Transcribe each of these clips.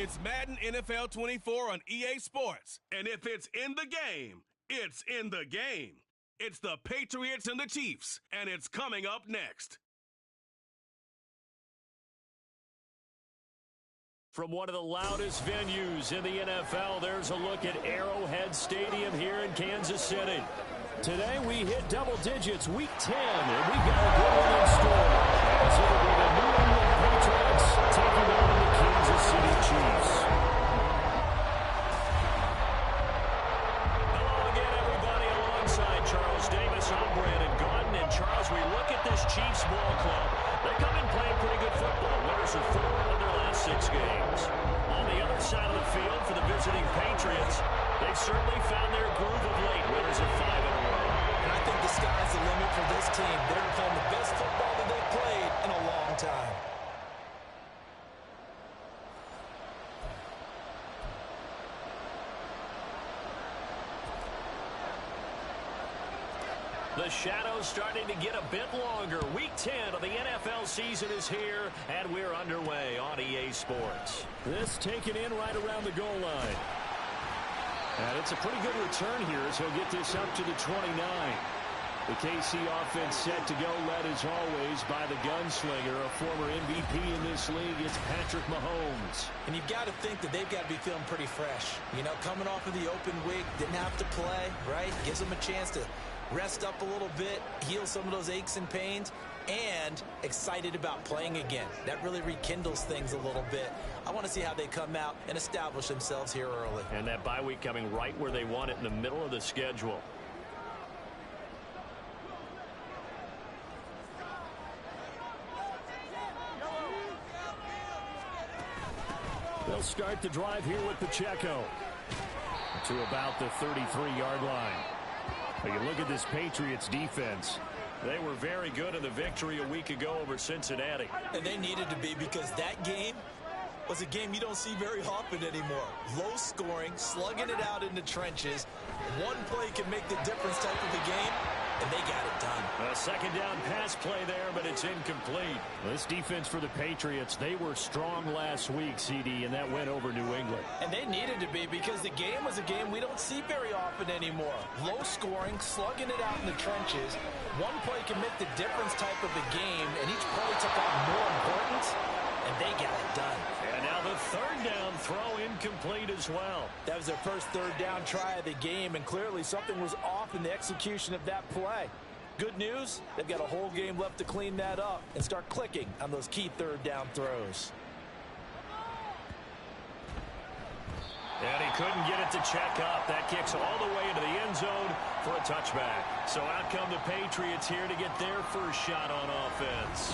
It's Madden NFL 24 on EA Sports. And if it's in the game, it's in the game. It's the Patriots and the Chiefs, and it's coming up next. From one of the loudest venues in the NFL, there's a look at Arrowhead Stadium here in Kansas City. Today we hit double digits, week 10, and we got a good one in store. As it'll be the New England Patriots taking on the Kansas City Chiefs. Hello again, everybody. Alongside Charles Davis, I'm Brandon Gaudin. And Charles, we look at this Chiefs ball club. They come in playing pretty good football. Winners of 4 of their last 6 games. On the other side of the field for the visiting Patriots, they've certainly found their groove of late. Winners of 5 in a row. And I think the sky's the limit for this team. They're playing the best football that they've played in a long time. The shadow's starting to get a bit longer. Week 10 of the NFL season is here, and we're underway on EA Sports. This taken in right around the goal line. And it's a pretty good return here as he'll get this up to the 29. The KC offense set to go, led as always by the gunslinger, a former MVP in this league. It's Patrick Mahomes. And you've got to think that they've got to be feeling pretty fresh. You know, coming off of the open week, didn't have to play, right? Gives them a chance to rest up a little bit, heal some of those aches and pains, and excited about playing again. That really rekindles things a little bit. I want to see how they come out and establish themselves here early. And that bye week coming right where they want it, in the middle of the schedule. They'll start the drive here with Pacheco to about the 33-yard line. But you look at this Patriots defense. They were very good in the victory a week ago over Cincinnati. And they needed to be, because that game was a game you don't see very often anymore. Low scoring, slugging it out in the trenches. One play can make the difference type of a game, and they got it done. A second down pass play there, but it's incomplete. This defense for the Patriots, they were strong last week, CD, and that went over New England. And they needed to be, because the game was a game we don't see very often anymore. Low scoring, slugging it out in the trenches. One play can make the difference type of a game, and each play took on more importance, and they got it done. And now the third down throw incomplete as well. That was their first third down try of the game, and clearly something was off in the execution of that play. Good news, they've got a whole game left to clean that up and start clicking on those key third down throws. And he couldn't get it to check up. That kicks all the way into the end zone for a touchback. So out come the Patriots here to get their first shot on offense.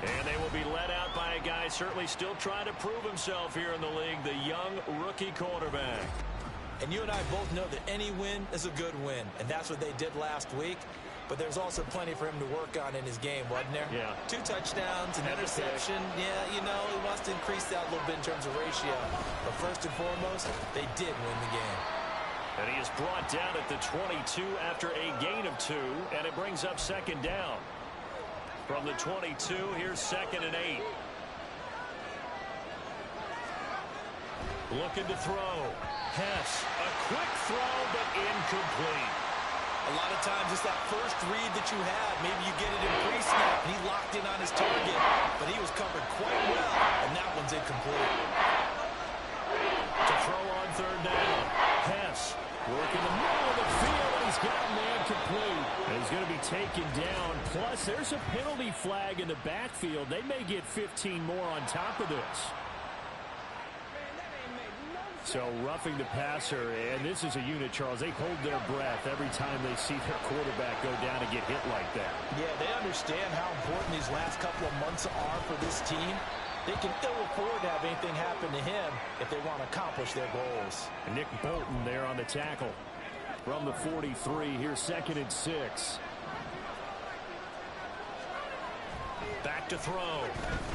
And they will be led out by a guy certainly still trying to prove himself here in the league, the young rookie quarterback. And you and I both know that any win is a good win, and that's what they did last week. But there's also plenty for him to work on in his game, wasn't there? Yeah. 2 touchdowns, an interception. Yeah, you know, he wants to increase that a little bit in terms of ratio. But first and foremost, they did win the game. And he is brought down at the 22 after a gain of 2, and it brings up second down. From the 22, here's 2nd and 8. Looking to throw. Hess, a quick throw, but incomplete. A lot of times it's that first read that you have. Maybe you get it in pre-snap, and he locked in on his target. But he was covered quite well, and that one's incomplete. To throw on third down. Hess working the middle of the field, and he's got a man complete. And he's going to be taken down. Plus, there's a penalty flag in the backfield. They may get 15 more on top of this. So roughing the passer, and this is a unit, Charles. They hold their breath every time they see their quarterback go down and get hit like that. Yeah, they understand how important these last couple of months are for this team. They can ill afford to have anything happen to him if they want to accomplish their goals. And Nick Bolton there on the tackle. From the 43, here's 2nd and 6. Back to throw.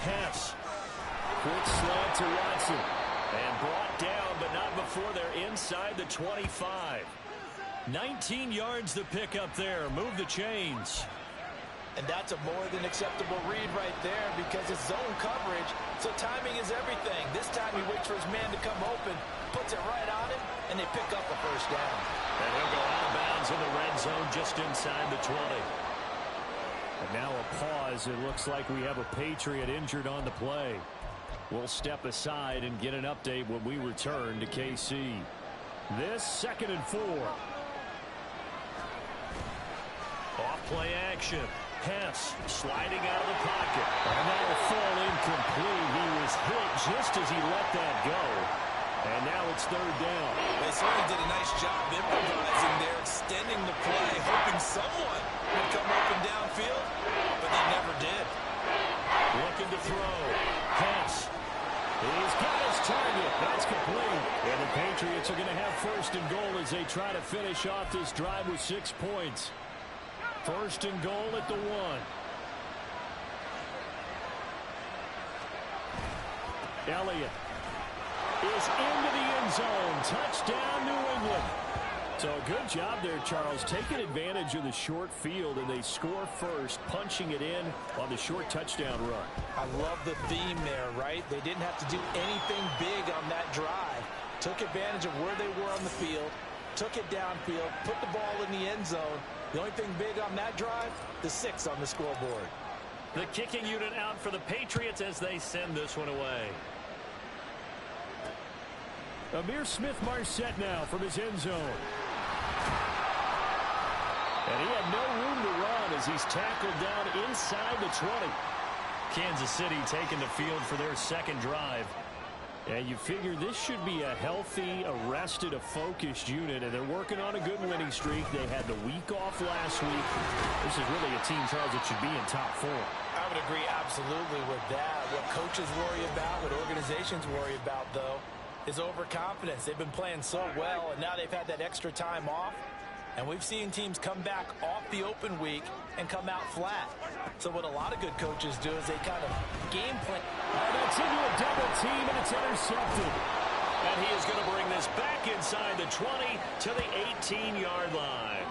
Hess. Quick slant to Watson. And brought down, but not before they're inside the 25. 19 yards to pick up there. Move the chains. And that's a more than acceptable read right there because it's zone coverage, so timing is everything. This time he waits for his man to come open, puts it right on him, and they pick up a first down. And he'll go out of bounds in the red zone just inside the 20. And now a pause. It looks like we have a Patriot injured on the play. We'll step aside and get an update when we return to KC. This 2nd and 4. Off play action. Hess sliding out of the pocket. And that'll fall incomplete. He was hit just as he let that go. And now it's 3rd down. They certainly did a nice job improvising there, extending the play, hoping someone would come open downfield, but they never did. Looking to throw. Hess. He's got his target. That's complete. And the Patriots are going to have 1st and goal as they try to finish off this drive with 6 points. 1st and goal at the 1. Elliott is into the end zone. Touchdown, New England. So a good job there, Charles, taking advantage of the short field, and they score first, punching it in on the short touchdown run. I love the theme there, right? They didn't have to do anything big on that drive. Took advantage of where they were on the field, took it downfield, put the ball in the end zone. The only thing big on that drive, the 6 on the scoreboard. The kicking unit out for the Patriots as they send this one away. Amir Smith-Marset now from his end zone. And he had no room to run as he's tackled down inside the 20. Kansas City taking the field for their 2nd drive. And you figure this should be a healthy, arrested, a focused unit, and they're working on a good winning streak. They had the week off last week. This is really a team, Charles, that should be in top 4. I would agree absolutely with that. What coaches worry about, what organizations worry about, though, is overconfidence. They've been playing so well, and now they've had that extra time off. And we've seen teams come back off the open week and come out flat. So what a lot of good coaches do is they kind of game plan. And it's into a double team, and it's intercepted. And he is going to bring this back inside the 20 to the 18-yard line.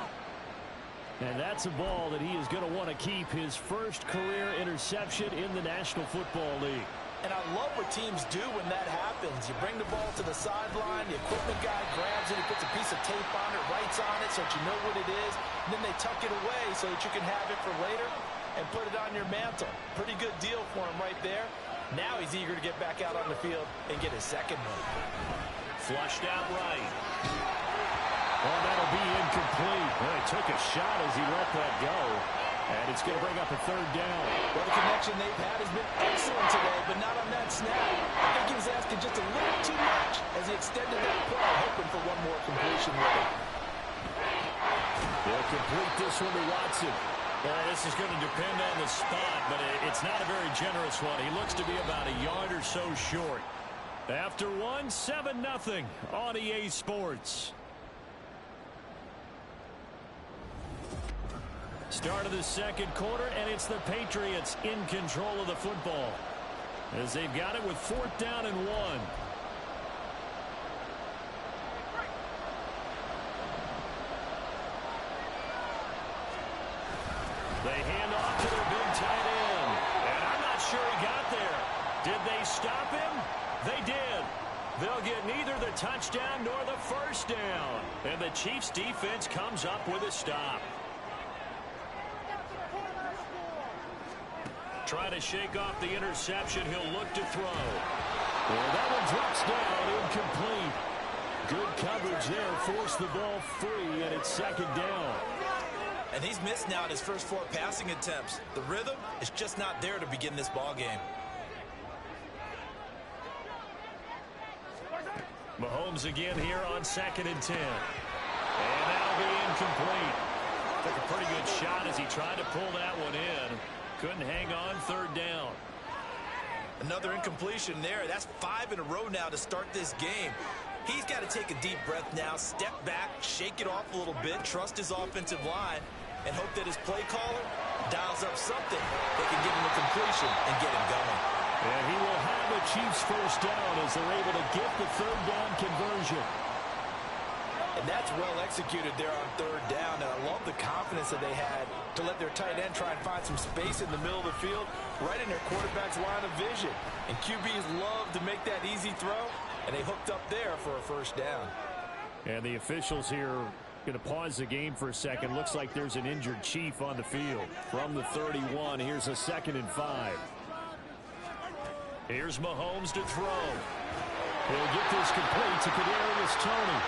And that's a ball that he is going to want to keep, his first career interception in the National Football League. And I love what teams do when that happens. You bring the ball to the sideline, the equipment guy grabs it, he puts a piece of tape on it, writes on it so that you know what it is, and then they tuck it away so that you can have it for later and put it on your mantle. Pretty good deal for him right there. Now he's eager to get back out on the field and get his 2nd one. Flushed out right. Well, that'll be incomplete. Well, he took a shot as he let that go. And it's going to bring up a 3rd down. Well, the connection they've had has been excellent today, but not on that snap. I think he was asking just a little too much as he extended that play, hoping for one more completion with it. They'll complete this one to Watson. Well, this is going to depend on the spot, but it's not a very generous one. He looks to be about a yard or so short. After one, 7-0 on EA Sports. Start of the 2nd quarter, and it's the Patriots in control of the football as they've got it with 4th down and 1. They hand off to their big tight end, and I'm not sure he got there. Did they stop him? They did. They'll get neither the touchdown nor the 1st down, and the Chiefs' defense comes up with a stop. Trying to shake off the interception. He'll look to throw. Well, that one drops down, incomplete. Good coverage there. Forced the ball free, and it's 2nd down. And he's missed now at his first 4 passing attempts. The rhythm is just not there to begin this ball game. Mahomes again here on 2nd and 10. And that'll be incomplete. Took a pretty good shot as he tried to pull that one in. Couldn't hang on. 3rd down. Another incompletion there. That's 5 in a row now to start this game. He's got to take a deep breath now, step back, shake it off a little bit, trust his offensive line, and hope that his play caller dials up something that can give him a completion and get him going. And he will have the Chiefs 1st down as they're able to get the 3rd down conversion. And that's well executed there on third down. And I love the confidence that they had to let their tight end try and find some space in the middle of the field, right in their quarterback's line of vision. And QBs love to make that easy throw, and they hooked up there for a first down. And the officials here going to pause the game for a second. Looks like there's an injured Chief on the field. From the 31, here's a 2nd and 5. Here's Mahomes to throw. He'll get this complete to Kadarius Toney.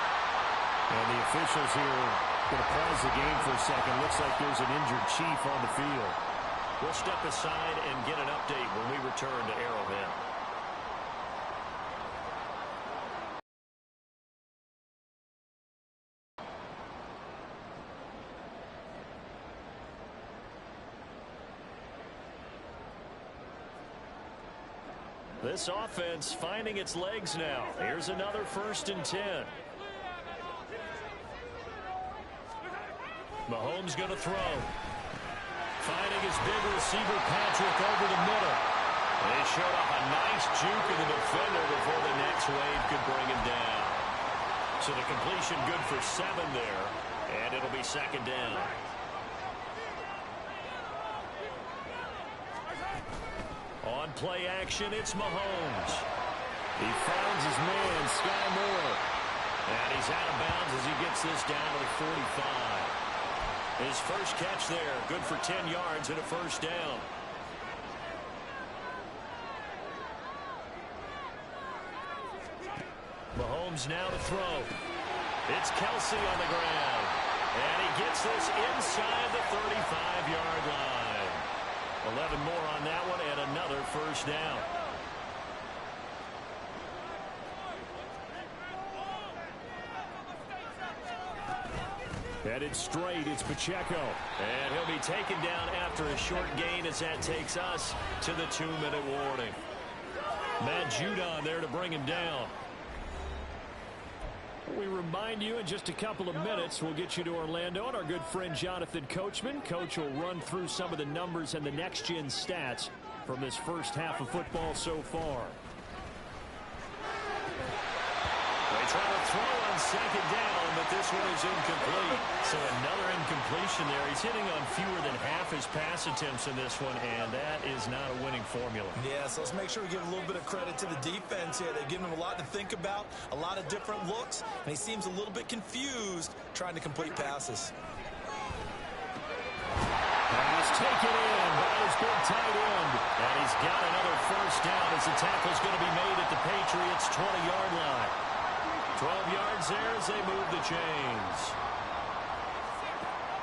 And the officials here going to pause the game for a second. Looks like there's an injured Chief on the field. We'll step aside and get an update when we return to Arrowhead. This offense finding its legs now. Here's another 1st and 10. Mahomes going to throw. Finding his big receiver, Patrick, over the middle. They showed off a nice juke of the defender before the next wave could bring him down. So the completion good for 7 there, and it'll be 2nd down. On play action, it's Mahomes. He finds his man, Sky Moore. And he's out of bounds as he gets this down to the 45. His first catch there, good for 10 yards and a first down. Mahomes now to throw. It's Kelsey on the ground. And he gets this inside the 35-yard line. 11 more on that one and another first down. Headed straight, it's Pacheco. And he'll be taken down after a short gain as that takes us to the 2-minute warning. Matt Judon there to bring him down. We remind you in just a couple of minutes we'll get you to Orlando and our good friend Jonathan Coachman. Coach will run through some of the numbers and the next-gen stats from this first half of football so far. They try to throw on 2nd down, but this one is incomplete. So another incompletion there. He's hitting on fewer than half his pass attempts in this one, and that is not a winning formula. Yeah, so let's make sure we give a little bit of credit to the defense here. They've given him a lot to think about, a lot of different looks, and he seems a little bit confused trying to complete passes. Pass taken in by his big tight end. And he's got another first down as the tackle's going to be made at the Patriots' 20-yard line. 12 yards there as they move the chains.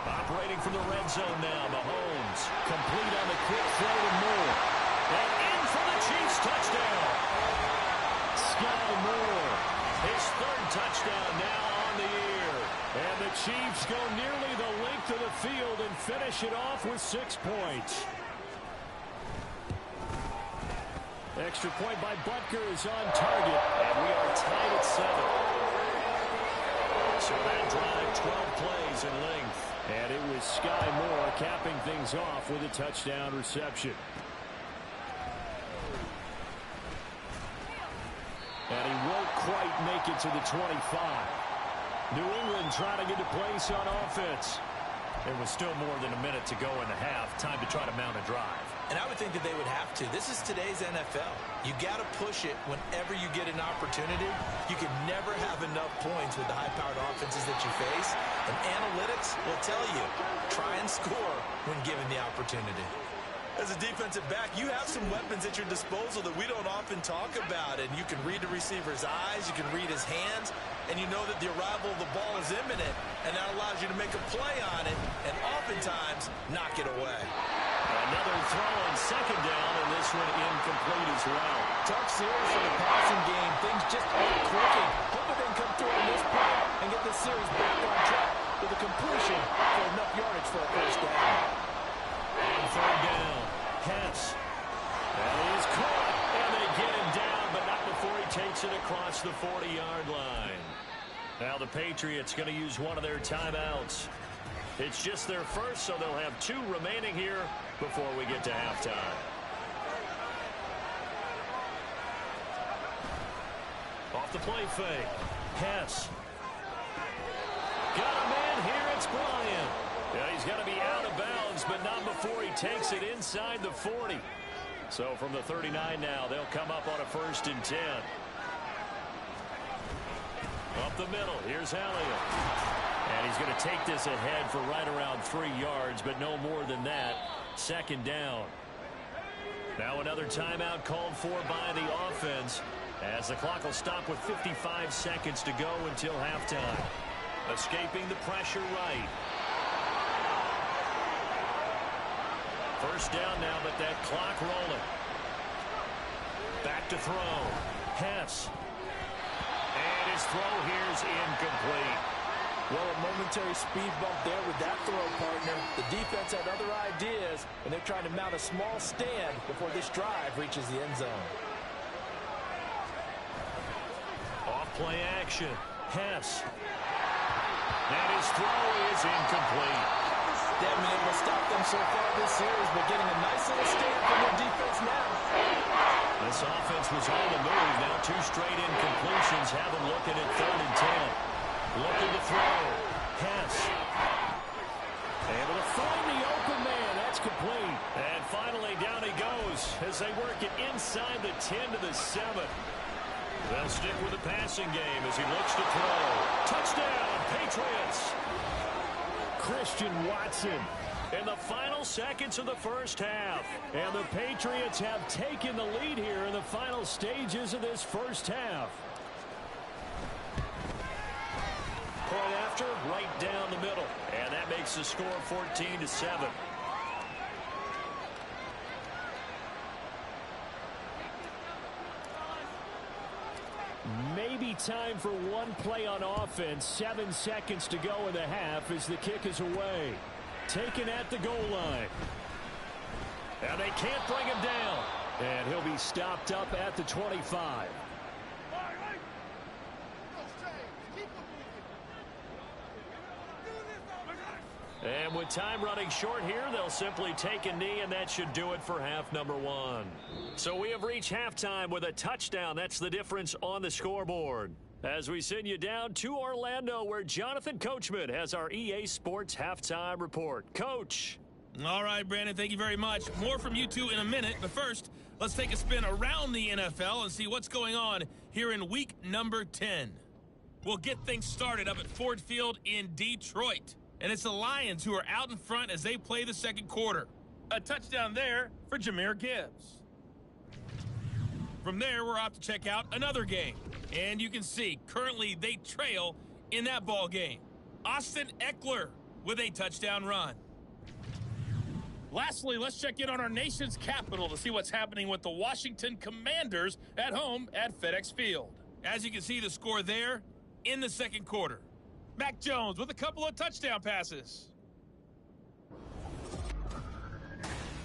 Operating from the red zone now, Mahomes. Complete on the quick throw to Moore. And in for the Chiefs touchdown. Sky Moore. His 3rd touchdown now on the year. And the Chiefs go nearly the length of the field and finish it off with 6 points. Extra point by Butker is on target, and we are tied at 7. So that drive, 12 plays in length. And it was Sky Moore capping things off with a touchdown reception. And he won't quite make it to the 25. New England trying to get a place on offense. There was still more than a minute to go in the half. Time to try to mount a drive. And I would think that they would have to. This is today's NFL. You got to push it whenever you get an opportunity. You can never have enough points with the high-powered offenses that you face. And analytics will tell you, try and score when given the opportunity. As a defensive back, you have some weapons at your disposal that we don't often talk about. And you can read the receiver's eyes, you can read his hands, and you know that the arrival of the ball is imminent. And that allows you to make a play on it and oftentimes knock it away. Another throw on 2nd down, and this one incomplete as well. Tough series for the passing game. Things just aren't clicking. Hope they can come through on this play and get this series back on track with a completion for enough yardage for a first down. On 3rd down, Hess. And he is caught, and they get him down, but not before he takes it across the 40-yard line. Now the Patriots going to use one of their timeouts. It's just their first, so they'll have 2 remaining here before we get to halftime. Off the play fake. Hess. going to be out of bounds, but not before he takes it inside the 40. So from the 39 now, they'll come up on a 1st and 10. Up the middle, here's Elliott. And he's going to take this ahead for right around 3 yards, but no more than that. 2nd down. Now another timeout called for by the offense, as the clock will stop with 55 seconds to go until halftime. Escaping the pressure right. 1st down now, but that clock rolling. Back to throw. Hess. And his throw here's incomplete. Well, a momentary speed bump there with that throw, partner. The defense had other ideas, and they're trying to mount a small stand before this drive reaches the end zone. Off play action. Hess. And his throw is incomplete. They haven't been able to stop them so far this series, but getting a nice little stand from their defense now. This offense was on the move. Now 2 straight incompletions have them looking at 3rd and 10. Looking to throw. Hess. Able to find the open man. That's complete. And finally down he goes as they work it inside the 10 to the 7. They'll stick with the passing game as he looks to throw. Touchdown, Patriots. Christian Watson in the final seconds of the 1st half. And the Patriots have taken the lead here in the final stages of this 1st half. Point after, right down the middle. And that makes the score 14-7. Maybe time for one play on offense. 7 seconds to go in the half as the kick is away. Taken at the goal line. And they can't bring him down. And he'll be stopped up at the 25. And with time running short here, they'll simply take a knee, and that should do it for half number 1. So we have reached halftime with a touchdown. That's the difference on the scoreboard. As we send you down to Orlando, where Jonathan Coachman has our EA Sports halftime report. Coach. All right, Brandon, thank you very much. More from you two in a minute, but first, let's take a spin around the NFL and see what's going on here in week number 10. We'll get things started up at Ford Field in Detroit. And it's the Lions who are out in front as they play the 2nd quarter. A touchdown there for Jahmyr Gibbs. From there, we're off to check out another game. And you can see, currently they trail in that ball game. Austin Eckler with a touchdown run. Lastly, let's check in on our nation's capital to see what's happening with the Washington Commanders at home at FedEx Field. As you can see, the score there in the 2nd quarter. Mac Jones with a couple of touchdown passes.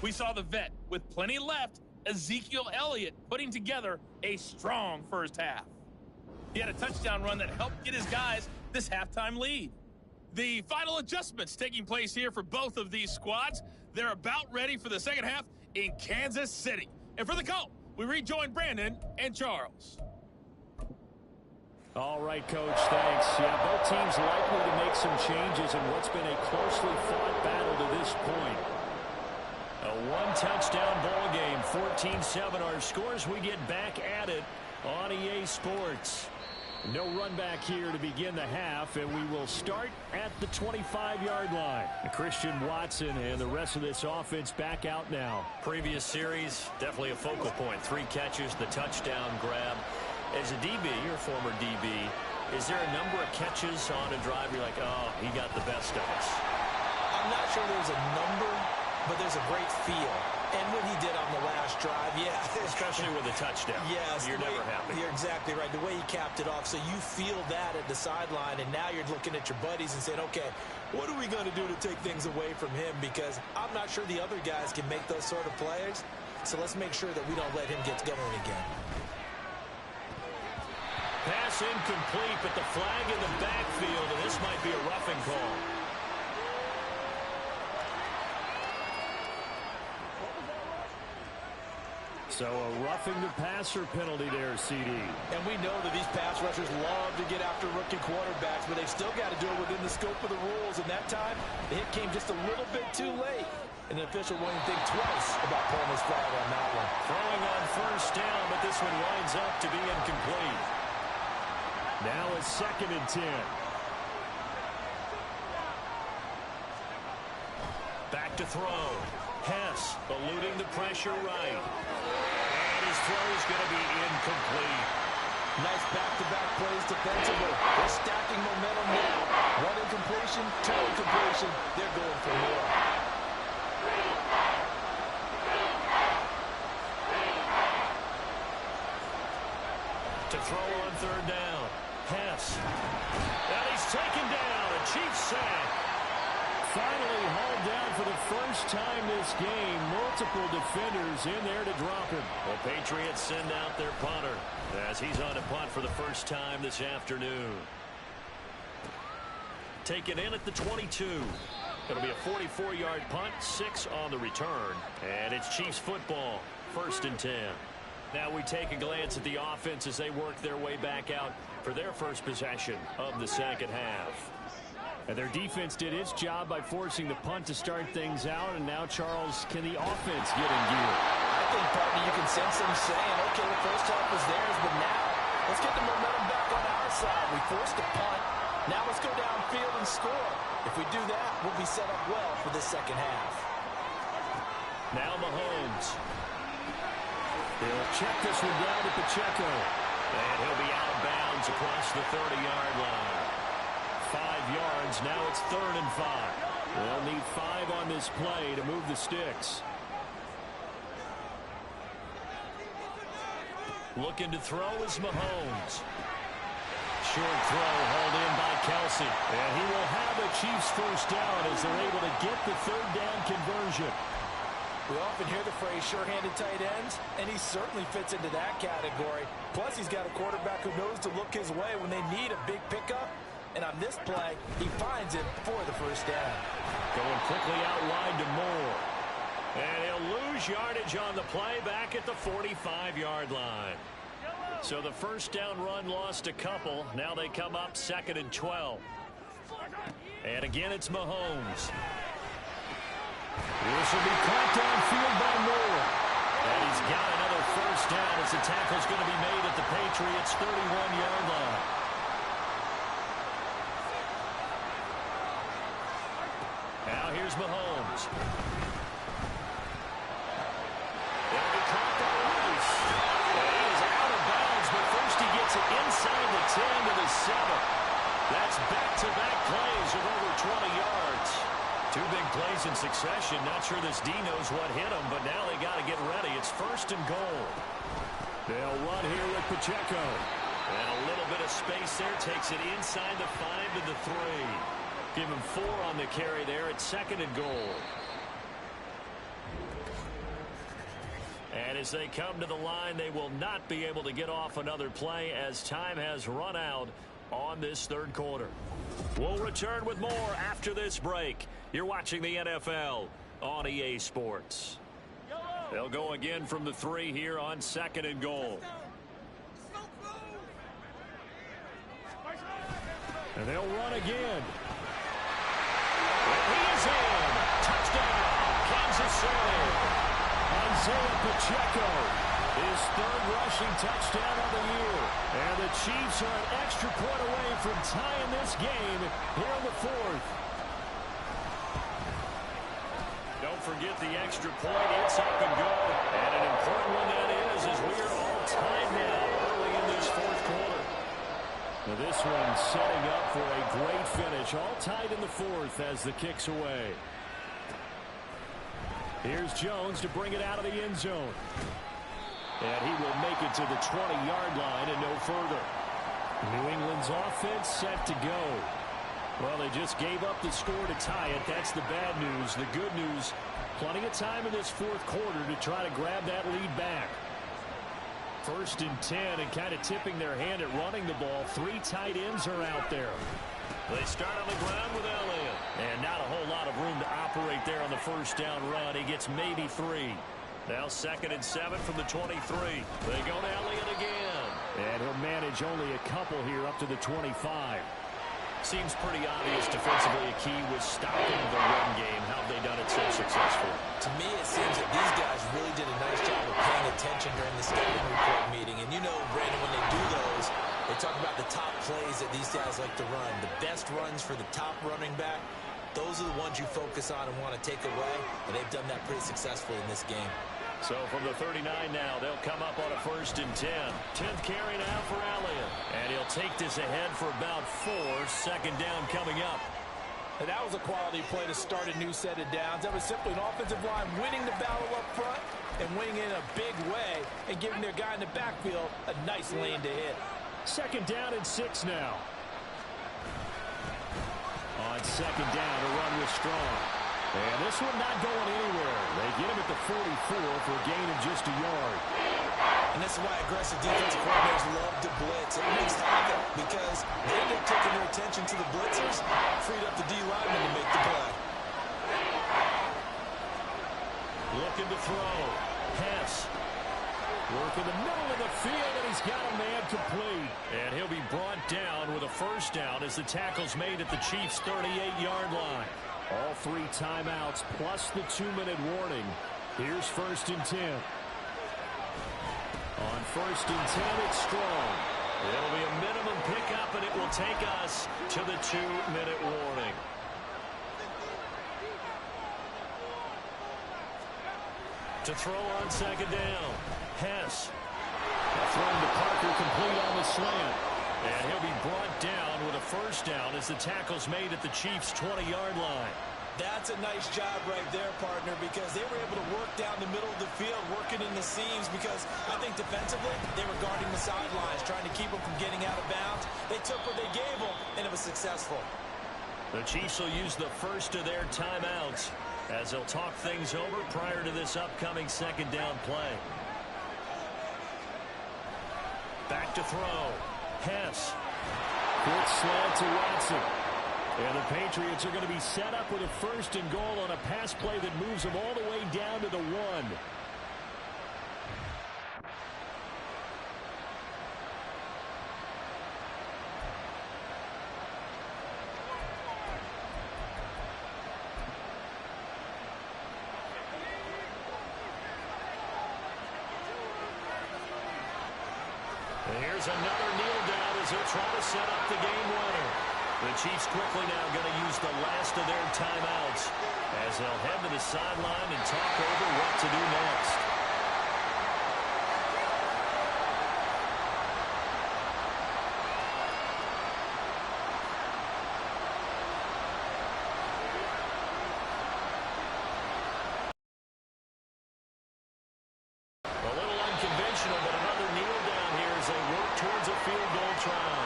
We saw the vet with plenty left, Ezekiel Elliott, putting together a strong 1st half. He had a touchdown run that helped get his guys this halftime lead. The final adjustments taking place here for both of these squads. They're about ready for the 2nd half in Kansas City. And for the call, we rejoin Brandon and Charles. All right, Coach, thanks. Yeah, both teams likely to make some changes in what's been a closely fought battle to this point. A 1-touchdown ball game, 14-7 our scores. We get back at it on EA Sports. No run back here to begin the half, and we will start at the 25-yard line. Christian Watson and the rest of this offense back out now. Previous series, definitely a focal point. 3 catches, the touchdown grab. As a DB, you're a former DB, is there a number of catches on a drive you're like, oh, he got the best of us? I'm not sure there's a number, but there's a great feel. And what he did on the last drive, yeah. Especially with a touchdown. Yes. You're never happy. You're exactly right. The way he capped it off, so you feel that at the sideline, and now you're looking at your buddies and saying, okay, what are we going to do to take things away from him? Because I'm not sure the other guys can make those sort of plays, so let's make sure that we don't let him get going again. Pass incomplete, but the flag in the backfield, and this might be a roughing call. So a roughing the passer penalty there, CD. And we know that these pass rushers love to get after rookie quarterbacks, but they've still got to do it within the scope of the rules. And that time, the hit came just a little bit too late. And the official won't even think twice about pulling his flag on that one. Throwing on first down, but this one winds up to be incomplete. Now it's 2nd and 10. Back to throw. Hess eluding the pressure right. And his throw is going to be incomplete. Nice back-to-back plays defensively. They're stacking momentum now. 1 incompletion, 2 incompletion. They're going for more. To throw on 3rd down. Hess. And he's taken down. A Chiefs sack. Finally hauled down for the first time this game. Multiple defenders in there to drop him. The Patriots send out their punter as he's on to punt for the first time this afternoon. Taken in at the 22. It'll be a 44-yard punt, 6 on the return. And it's Chiefs football, 1st and 10. Now we take a glance at the offense as they work their way back out for their first possession of the second half. And their defense did its job by forcing the punt to start things out. And now, Charles, can the offense get in gear? I think, partner, you can sense them saying, okay, the first half was theirs, but now let's get the momentum back on our side. We forced a punt. Now let's go downfield and score. If we do that, we'll be set up well for the second half. Now Mahomes. They'll check this one down to Pacheco. And he'll be out of bounds across the 30-yard line. 5 yards. Now it's 3rd and 5. They'll need 5 on this play to move the sticks. Looking to throw is Mahomes. Short throw hauled in by Kelsey. And he will have a Chiefs first down as they're able to get the 3rd down conversion. We often hear the phrase sure-handed tight ends, and he certainly fits into that category. Plus, he's got a quarterback who knows to look his way when they need a big pickup. And on this play, he finds it for the first down. Going quickly out wide to Moore. And he'll lose yardage on the play back at the 45-yard line. So the first down run lost a couple. Now they come up 2nd and 12. And again, it's Mahomes. This will be caught downfield by Moore. And he's got another first down as the tackle's going to be made at the Patriots' 31-yard line. Now here's Mahomes. It'll be caught by Rice. And he is out of bounds, but first he gets it inside the 10 to the 7. That's back-to-back plays of over 20 yards. 2 big plays in succession. Not sure this D knows what hit him, but now they got to get ready. It's 1st and goal. They'll run here with Pacheco. And a little bit of space there. Takes it inside the 5 to the 3. Give him 4 on the carry there at 2nd and goal. And as they come to the line, they will not be able to get off another play as time has run out on this 3rd quarter. We'll return with more after this break. You're watching the NFL on EA Sports. They'll go again from the 3 here on 2nd and goal. And they'll run again. He is in. Touchdown, Kansas City. Isaiah Pacheco, his 3rd rushing touchdown of the year. And the Chiefs are an extra point away from tying this game here in the 4th. Don't forget the extra point. It's up and go. And an important one that is, as we are all tied now early in this 4th quarter. Now this one setting up for a great finish. All tied in the 4th as the kick's away. Here's Jones to bring it out of the end zone. And he will make it to the 20-yard line and no further. New England's offense set to go. Well, they just gave up the score to tie it. That's the bad news. The good news, plenty of time in this 4th quarter to try to grab that lead back. 1st and 10 and kind of tipping their hand at running the ball. 3 tight ends are out there. They start on the ground with Elliott. And not a whole lot of room to operate there on the first down run. He gets maybe 3. Now 2nd and 7 from the 23. They go to Elliott again. And he'll manage only a couple here up to the 25. Seems pretty obvious defensively a key was stopping the run game. How have they done it so successfully? To me, it seems that these guys really did a nice job of paying attention during the scouting report meeting. And you know, Brandon, when they do those, they talk about the top plays that these guys like to run. The best runs for the top running back, those are the ones you focus on and want to take away. And they've done that pretty successfully in this game. So from the 39 now, they'll come up on a 1st and 10. 10th carry now for Elliott. And he'll take this ahead for about 4. 2nd down coming up. And that was a quality play to start a new set of downs. That was simply an offensive line winning the battle up front and winning it in a big way and giving their guy in the backfield a nice lane to hit. 2nd down and 6 now. On 2nd down, a run with Strong. And this one not going anywhere. They get him at the 44 for a gain of just a yard. And this is why aggressive defensive coordinators love to blitz. It makes havoc because they end up taking their attention to the blitzers, freed up the D lineman to make the play. Looking to throw. Hess. Work in the middle of the field, and he's got a man complete. And he'll be brought down with a 1st down as the tackle's made at the Chiefs' 38-yard line. All 3 timeouts plus the 2-minute warning. Here's 1st and 10. On 1st and 10, it's Strong. It'll be a minimum pickup, and it will take us to the 2-minute warning. To throw on 2nd down. Hess. Thrown to Parker, complete on the slant. And he'll be brought down with a 1st down as the tackle's made at the Chiefs' 20-yard line. That's a nice job right there, partner, because they were able to work down the middle of the field, working in the seams, because I think defensively they were guarding the sidelines, trying to keep them from getting out of bounds. They took what they gave them, and it was successful. The Chiefs will use the first of their timeouts as they'll talk things over prior to this upcoming 2nd down play. Back to throw. Hess. Quick slant to Watson. And the Patriots are going to be set up with a 1st and goal on a pass play that moves them all the way down to the 1. And here's another kneel down as they'll try to set up the game winner. The Chiefs quickly now going to use the last of their timeouts as they'll head to the sideline and talk over what to do next. A little unconventional, but another kneel down here as they work towards a field goal try.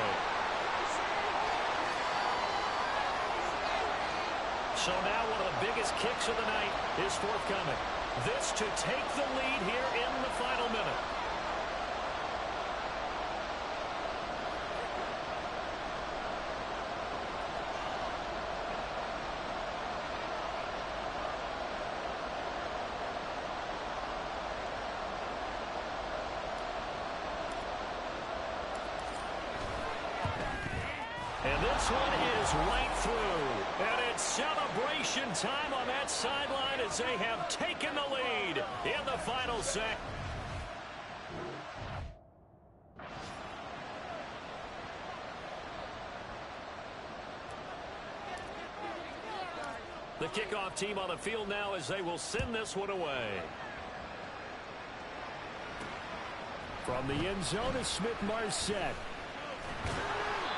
So now one of the biggest kicks of the night is forthcoming. This to take the lead here in the final minute. And this one is right through. And it's celebration time on that sideline as they have taken the lead in the final set. The kickoff team on the field now as they will send this one away. From the end zone is Smith-Marset.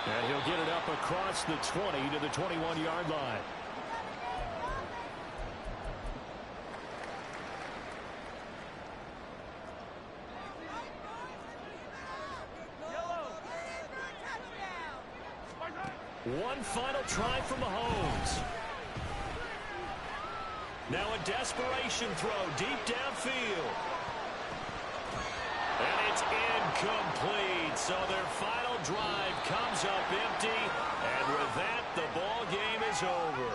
And he'll get it up across the 20 to the 21-yard line. One final try from Mahomes. Now a desperation throw deep downfield. And it's incomplete. So their final drive comes up empty. And with that, the ball game is over.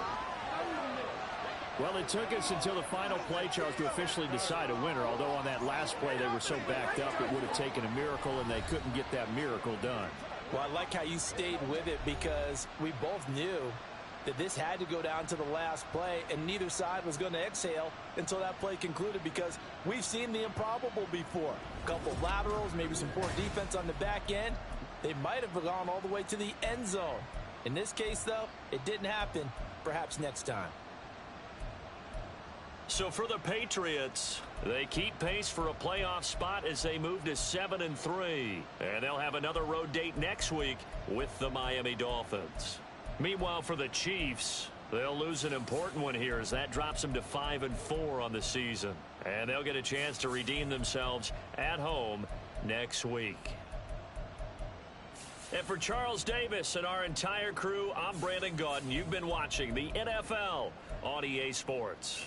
Well, it took us until the final play, Charles, to officially decide a winner, although on that last play they were so backed up it would have taken a miracle, and they couldn't get that miracle done. Well, I like how you stayed with it because we both knew that this had to go down to the last play, and neither side was going to exhale until that play concluded because we've seen the improbable before. A couple of laterals, maybe some poor defense on the back end. They might have gone all the way to the end zone. In this case, though, it didn't happen. Perhaps next time. So for the Patriots, they keep pace for a playoff spot as they move to 7-3. And they'll have another road date next week with the Miami Dolphins. Meanwhile, for the Chiefs, they'll lose an important one here as that drops them to 5-4 on the season. And they'll get a chance to redeem themselves at home next week. And for Charles Davis and our entire crew, I'm Brandon Gaudin. You've been watching the NFL on EA Sports.